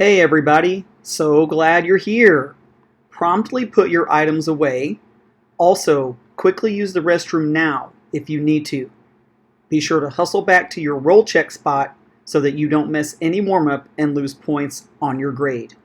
Hey everybody, so glad you're here. Promptly put your items away. Also, quickly use the restroom now if you need to. Be sure to hustle back to your roll check spot so that you don't miss any warm up and lose points on your grade.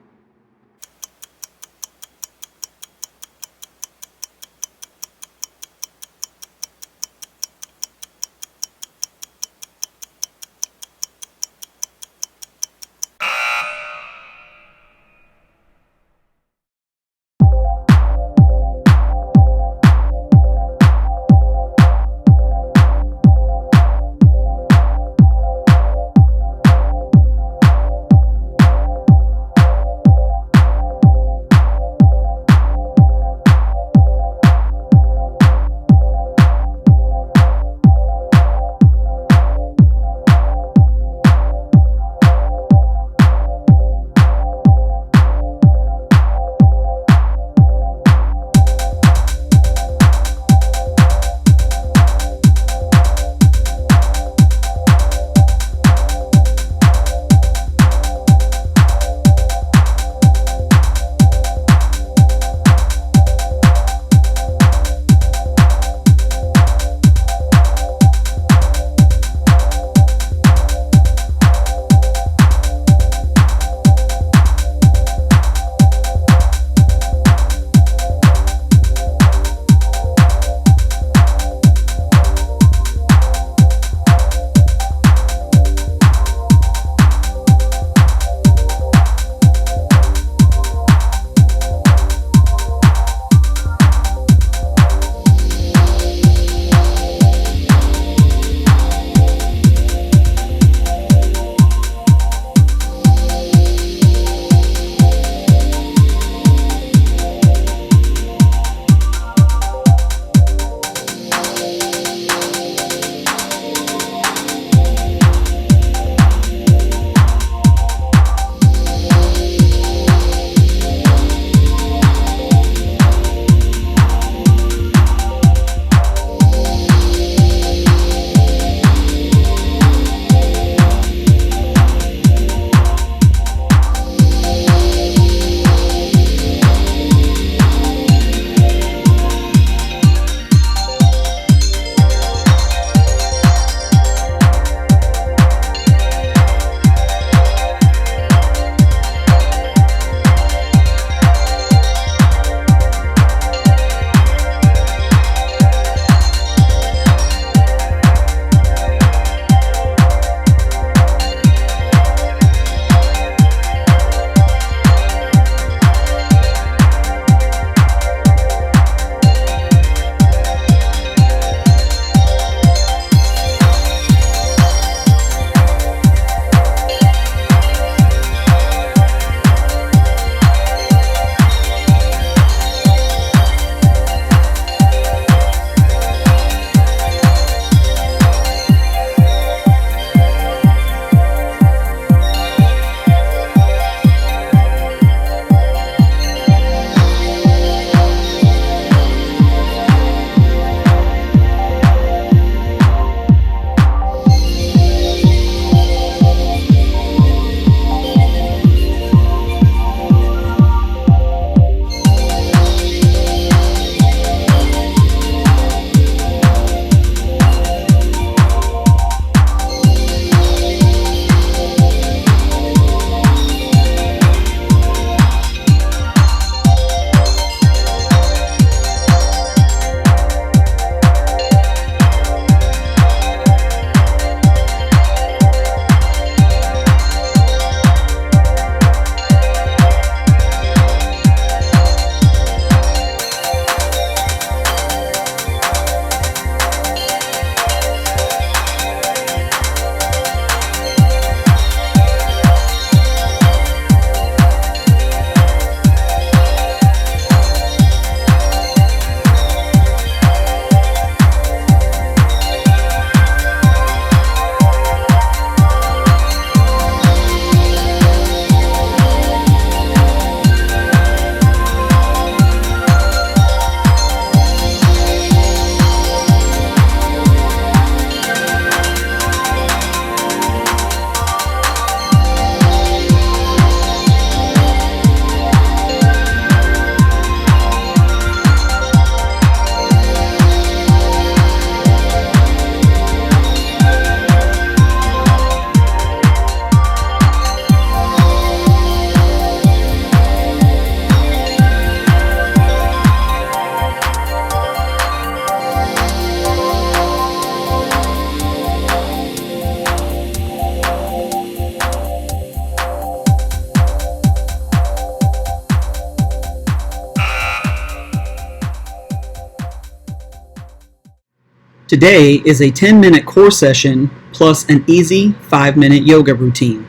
Today is a 10-minute core session plus an easy 5-minute yoga routine.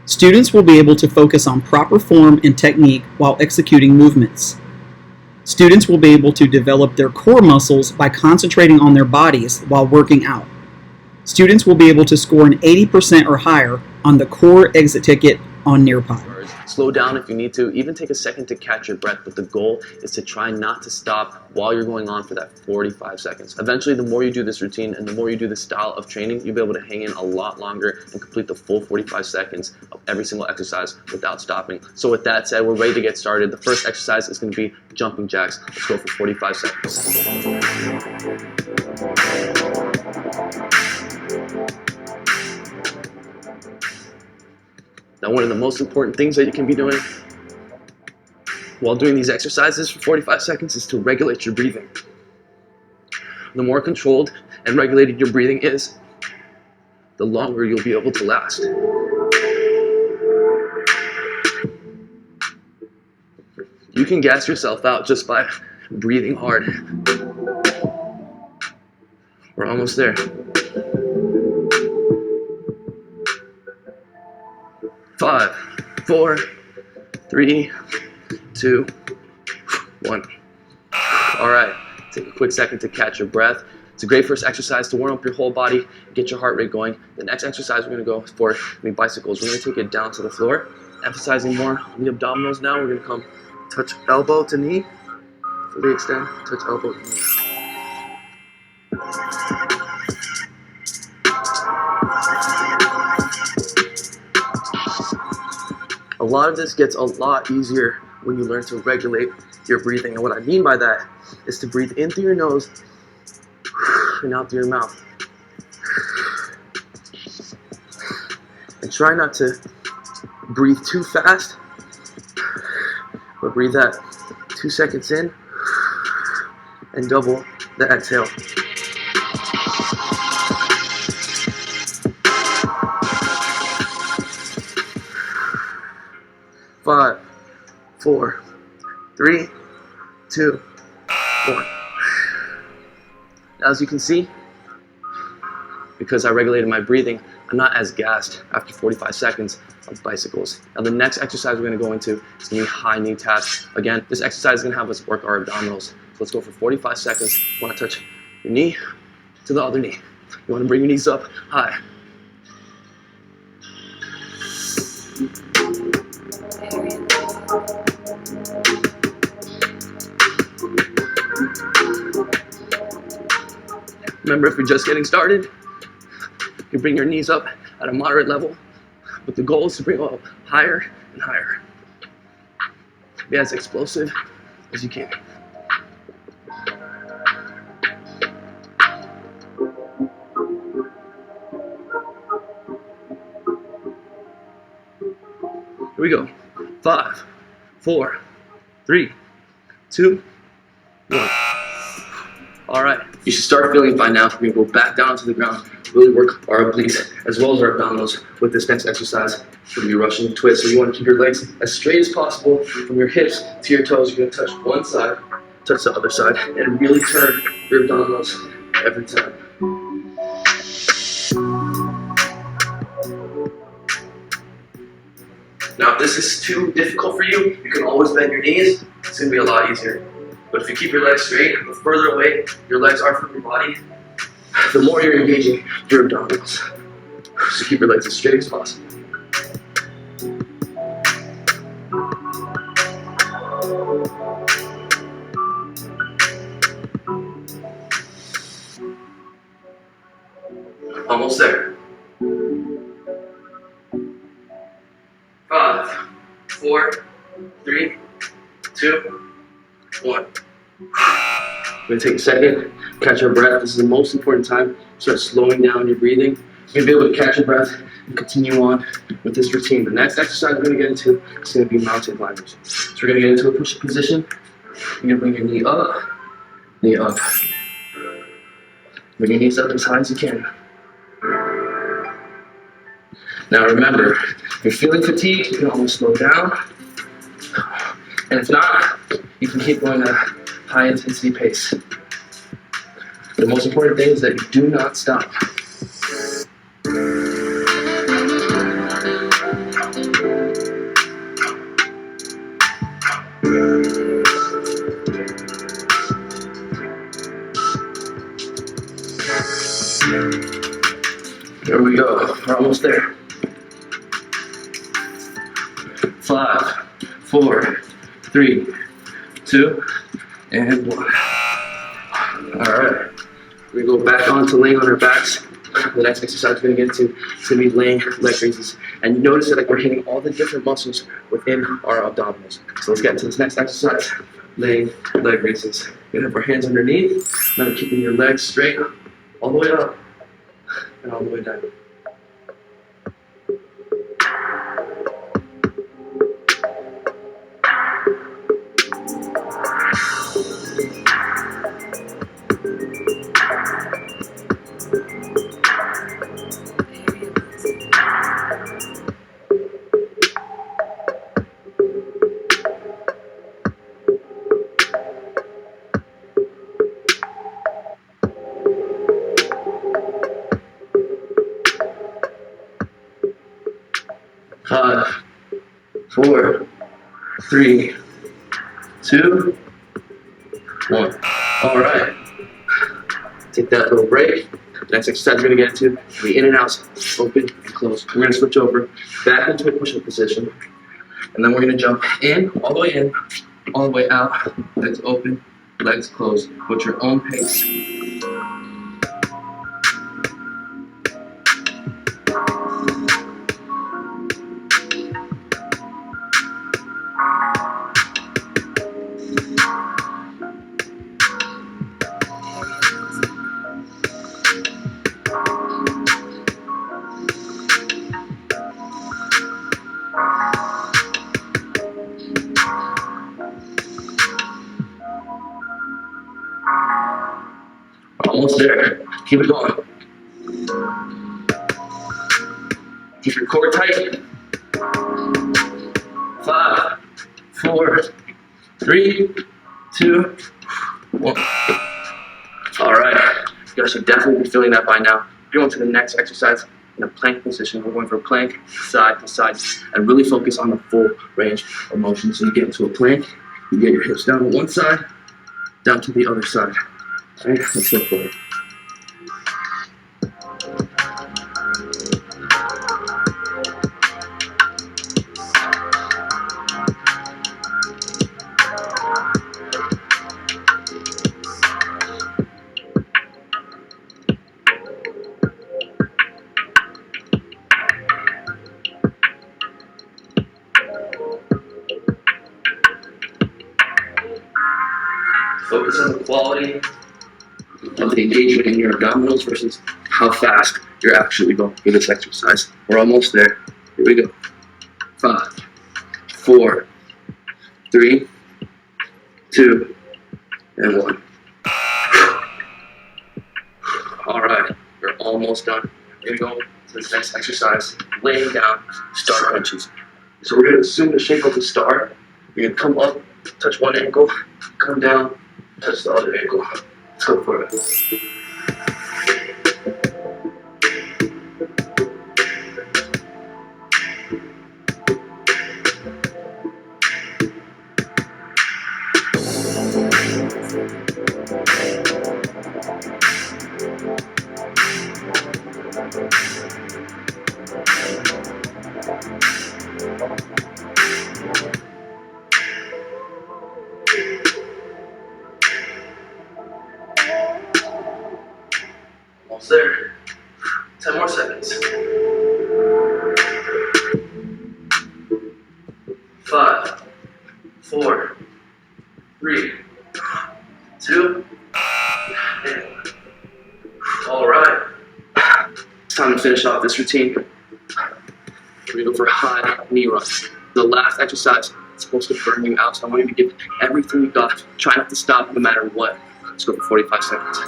Students will be able to focus on proper form and technique while executing movements. Students will be able to develop their core muscles by concentrating on their bodies while working out. Students will be able to score an 80% or higher on the core exit ticket on Nearpod. Slow down if you need to, even take a second to catch your breath, but the goal is to try not to stop while you're going on for that 45 seconds. Eventually, the more you do this routine and the more you do this style of training, you'll be able to hang in a lot longer and complete the full 45 seconds of every single exercise without stopping. So with that said, we're ready to get started. The first exercise is going to be jumping jacks. Let's go for 45 seconds. Now, one of the most important things that you can be doing while doing these exercises for 45 seconds is to regulate your breathing. The more controlled and regulated your breathing is, the longer you'll be able to last. You can gas yourself out just by breathing hard. We're almost there. 5, 4, 3, 2, 1. All right, take a quick second to catch your breath. It's a great first exercise to warm up your whole body, get your heart rate going. The next exercise we're gonna go for bicycles. We're gonna take it down to the floor, emphasizing more on the abdominals now. We're gonna come touch elbow to knee, fully extend, touch elbow to knee. A lot of this gets a lot easier when you learn to regulate your breathing. And what I mean by that is to breathe in through your nose and out through your mouth. And try not to breathe too fast, but breathe that 2 seconds in and double the exhale. Five, 4, 3, 2, 1. Now, as you can see, because I regulated my breathing, I'm not as gassed after 45 seconds of bicycles. Now, the next exercise we're going to go into is going to be high knee taps. Again, this exercise is going to have us work our abdominals. So let's go for 45 seconds. You want to touch your knee to the other knee. You want to bring your knees up high. Remember, if you're just getting started, you bring your knees up at a moderate level, but the goal is to bring them up higher and higher. Be as explosive as you can. Here we go. 5, 4, 3, 2, 1. All right, you should start feeling fine now. We're gonna go back down to the ground, really work our obliques as well as our abdominals with this next exercise. We're gonna be Russian twist, so you wanna keep your legs as straight as possible from your hips to your toes. You're gonna touch one side, touch the other side, and really turn your abdominals every time. Now, if this is too difficult for you, you can always bend your knees. It's gonna be a lot easier. But if you keep your legs straight, the further away your legs are from your body, the more you're engaging your abdominals. So keep your legs as straight as possible. Almost there. 5, 4, 3, 2, 1. We're gonna take a second, catch our breath. This is the most important time. Start slowing down your breathing. You're gonna be able to catch your breath and continue on with this routine. The next exercise we're gonna get into is gonna be mountain climbers. So we're gonna get into a push-up position. You're gonna bring your knee up, knee up. Bring your knees up as high as you can. Now remember, if you're feeling fatigued, you can always slow down. And if not, you can keep going at a high intensity pace. The most important thing is that you do not stop. There we go. We're almost there. 5, 4, 3, 2, and 1. Alright. We go back on to laying on our backs. The next exercise we're going to get into is going to be laying leg raises. And you notice that like we're hitting all the different muscles within our abdominals. So let's get into this next exercise. Laying leg raises. We're going to have our hands underneath. Now keeping your legs straight all the way up and all the way down. Five, 4, 3, 2, 1. All right. Take that little break. The next exercise we're going to get into will be in and outs, open and close. We're going to switch over back into a push-up position. And then we're going to jump in, all the way in, all the way out. Legs open, legs closed. Put your own pace. Almost there. Keep it going. Keep your core tight. 5, 4, 3, 2, 1. All right. You guys should definitely be feeling that by now. We're going to the next exercise in a plank position. We're going for a plank side to side and really focus on the full range of motion. So you get into a plank, you get your hips down to one side, down to the other side. All right, let's go for it. Focus on the quality of the engagement in your abdominals versus how fast you're actually going for this exercise. We're almost there. Here we go. 5, 4, 3, 2, and 1. All right, we're almost done. We're going to go to this next exercise, laying down star crunches. So we're going to assume the shape of the star. You're going to come up, touch one ankle, come down, touch the other ankle. Let's go for it. Almost there. 10 more seconds. 5, 4, 3, 2, and 1. All right. It's time to finish off this routine. We're gonna go for high knee runs. The last exercise is supposed to burn you out, so I want you to give everything you got. Try not to stop no matter what. Let's go for 45 seconds.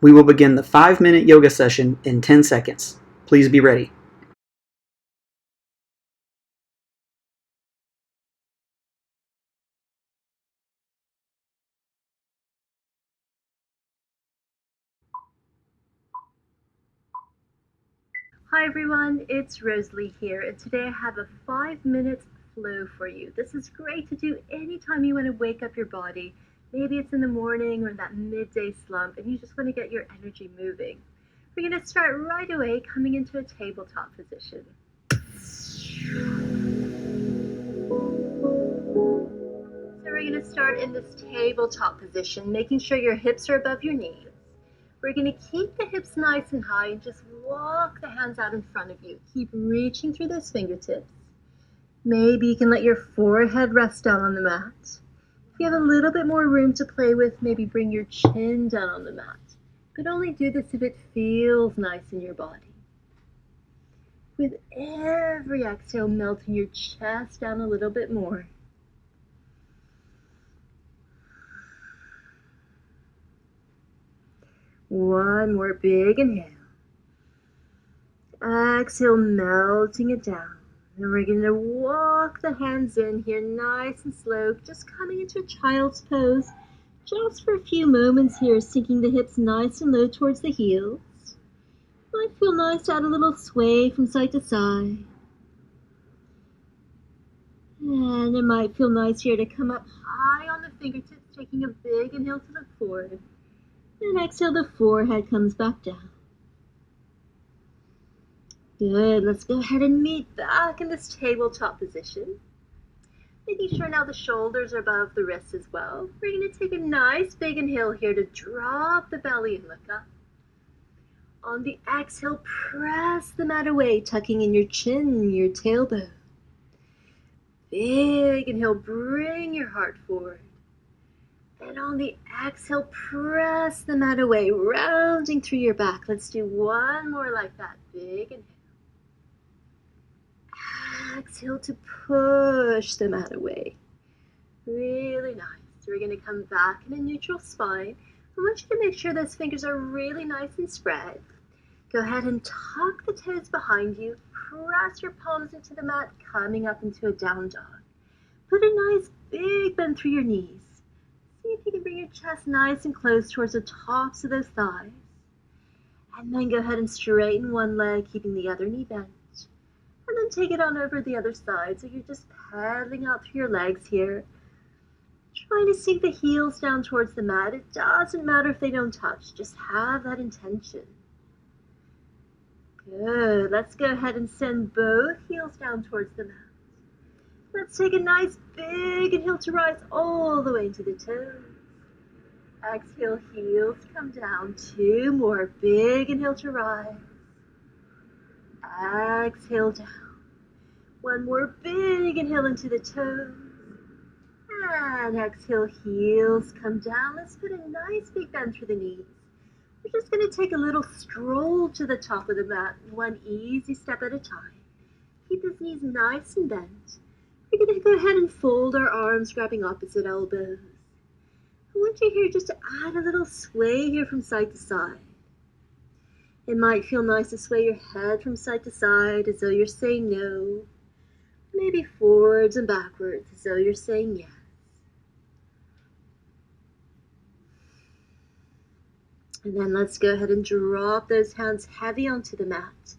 We will begin the 5-minute yoga session in 10 seconds. Please be ready. Hi everyone, it's Rosalie here, and today I have a 5-minute flow for you. This is great to do anytime you want to wake up your body. Maybe it's in the morning or in that midday slump and you just want to get your energy moving. We're going to start right away coming into a tabletop position. So we're going to start in this tabletop position, making sure your hips are above your knees. We're going to keep the hips nice and high and just walk the hands out in front of you. Keep reaching through those fingertips. Maybe you can let your forehead rest down on the mat. If you have a little bit more room to play with, maybe bring your chin down on the mat. But only do this if it feels nice in your body. With every exhale, melting your chest down a little bit more. One more big inhale. Exhale, melting it down. And we're going to walk the hands in here nice and slow, just coming into a child's pose. Just for a few moments here, sinking the hips nice and low towards the heels. Might feel nice to add a little sway from side to side. And it might feel nice here to come up high on the fingertips, taking a big inhale to look forward. And exhale, the forehead comes back down. Good, let's go ahead and meet back in this tabletop position. Making sure now the shoulders are above the wrists as well. We're going to take a nice big inhale here to drop the belly and look up. On the exhale, press the mat away, tucking in your chin, your tailbone. Big inhale, bring your heart forward. And on the exhale, press the mat away, rounding through your back. Let's do one more like that. Big inhale. Exhale to push the mat away. Really nice. We're going to come back in a neutral spine. I want you to make sure those fingers are really nice and spread. Go ahead and tuck the toes behind you. Press your palms into the mat, coming up into a down dog. Put a nice big bend through your knees. See if you can bring your chest nice and close towards the tops of those thighs. And then go ahead and straighten one leg, keeping the other knee bent. And then take it on over the other side. So you're just paddling out through your legs here. Trying to sink the heels down towards the mat. It doesn't matter if they don't touch. Just have that intention. Good. Let's go ahead and send both heels down towards the mat. Let's take a nice big inhale to rise all the way to the toes. Exhale, heels come down. Two more. Big inhale to rise. Exhale down. One more big inhale into the toes. And exhale, heels come down. Let's put a nice big bend through the knees. We're just going to take a little stroll to the top of the mat, one easy step at a time. Keep those knees nice and bent. We're going to go ahead and fold our arms, grabbing opposite elbows. I want you here just to add a little sway here from side to side. It might feel nice to sway your head from side to side as though you're saying no. Maybe forwards and backwards as though you're saying yes. And then let's go ahead and drop those hands heavy onto the mat.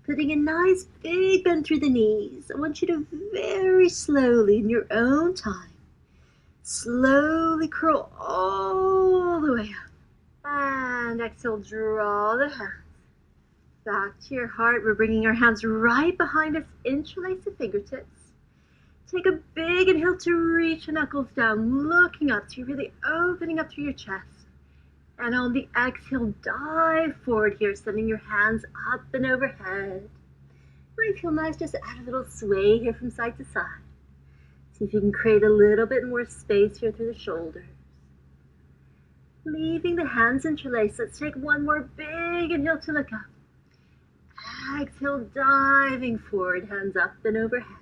Putting a nice big bend through the knees. I want you to very slowly, in your own time, slowly curl all the way up. And exhale, draw the hands back to your heart. We're bringing our hands right behind us, interlace the fingertips. Take a big inhale to reach the knuckles down, looking up. So you're really opening up through your chest. And on the exhale, dive forward here, sending your hands up and overhead. Might feel nice just to add a little sway here from side to side. See if you can create a little bit more space here through the shoulders. Leaving the hands interlaced. Let's take one more big inhale to look up. Exhale, diving forward, hands up and overhead.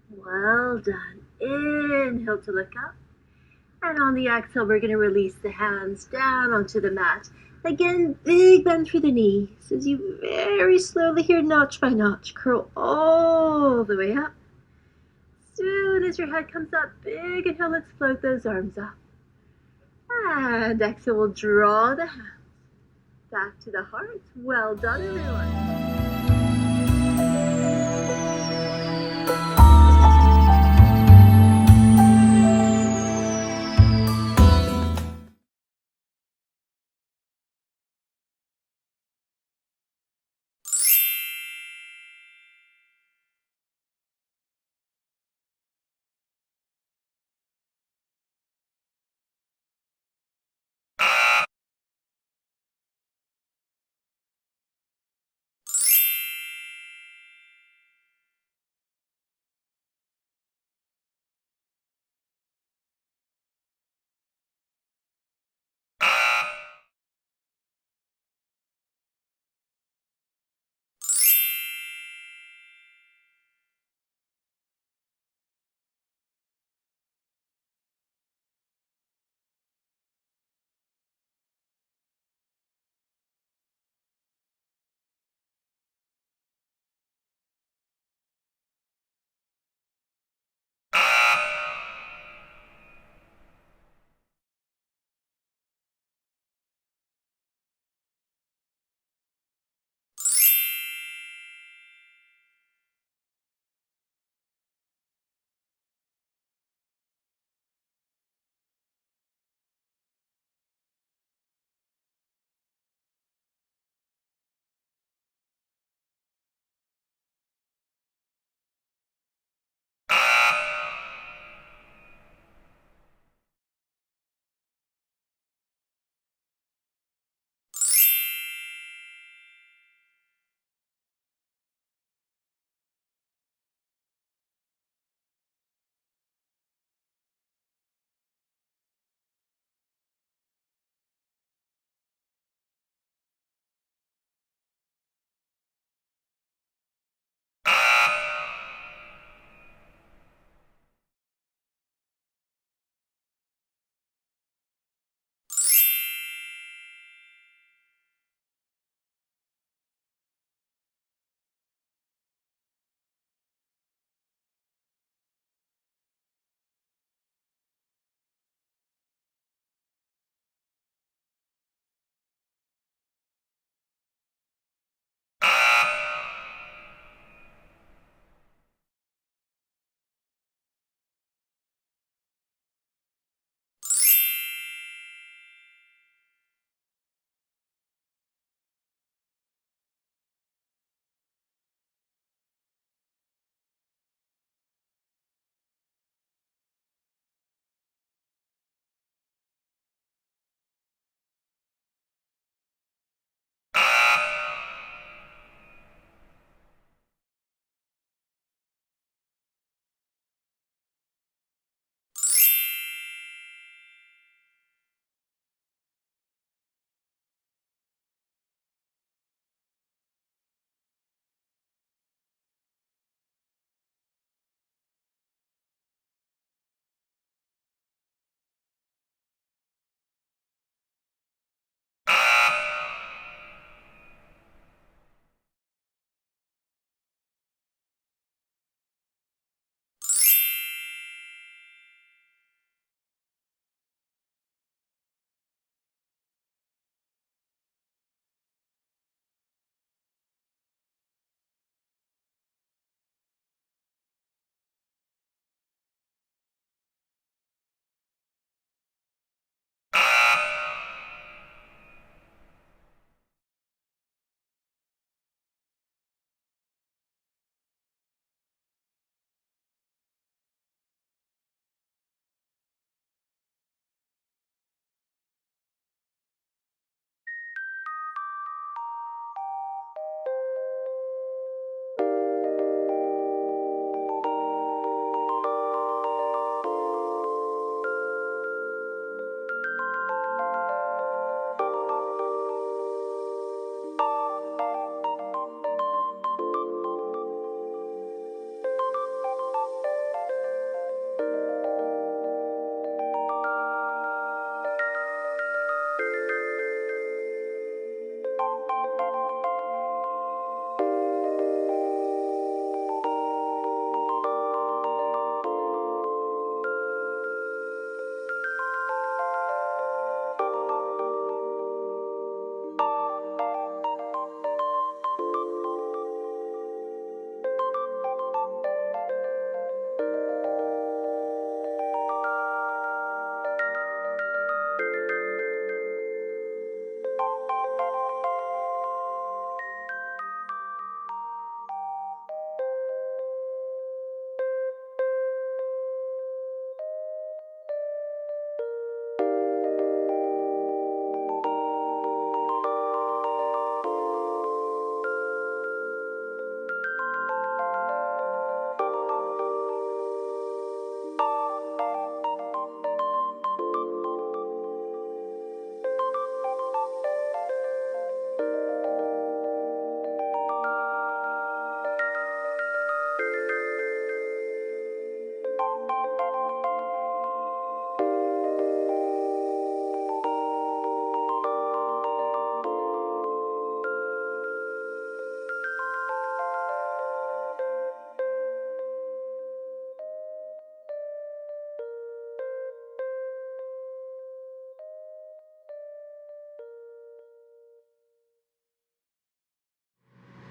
Well done. Inhale to look up. And on the exhale, we're going to release the hands down onto the mat. Again, big bend through the knees as you very slowly here, notch by notch, curl all the way up. Soon as your head comes up, big inhale, let's float those arms up. And exhale, we'll draw the hands back to the heart. Well done, everyone.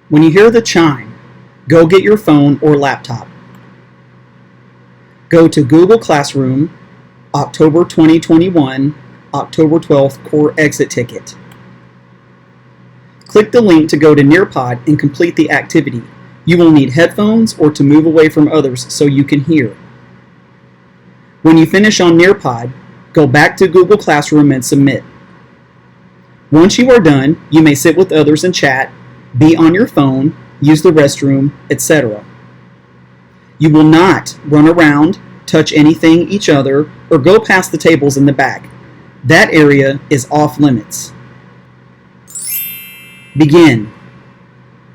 When you hear the chime, go get your phone or laptop. Go to Google Classroom, October 2021, October 12th core exit ticket. Click the link to go to Nearpod and complete the activity. You will need headphones or to move away from others so you can hear. When you finish on Nearpod, go back to Google Classroom and submit. Once you are done, you may sit with others and chat, be on your phone, use the restroom, etc. You will not run around, touch anything, each other, or go past the tables in the back. That area is off limits. Begin.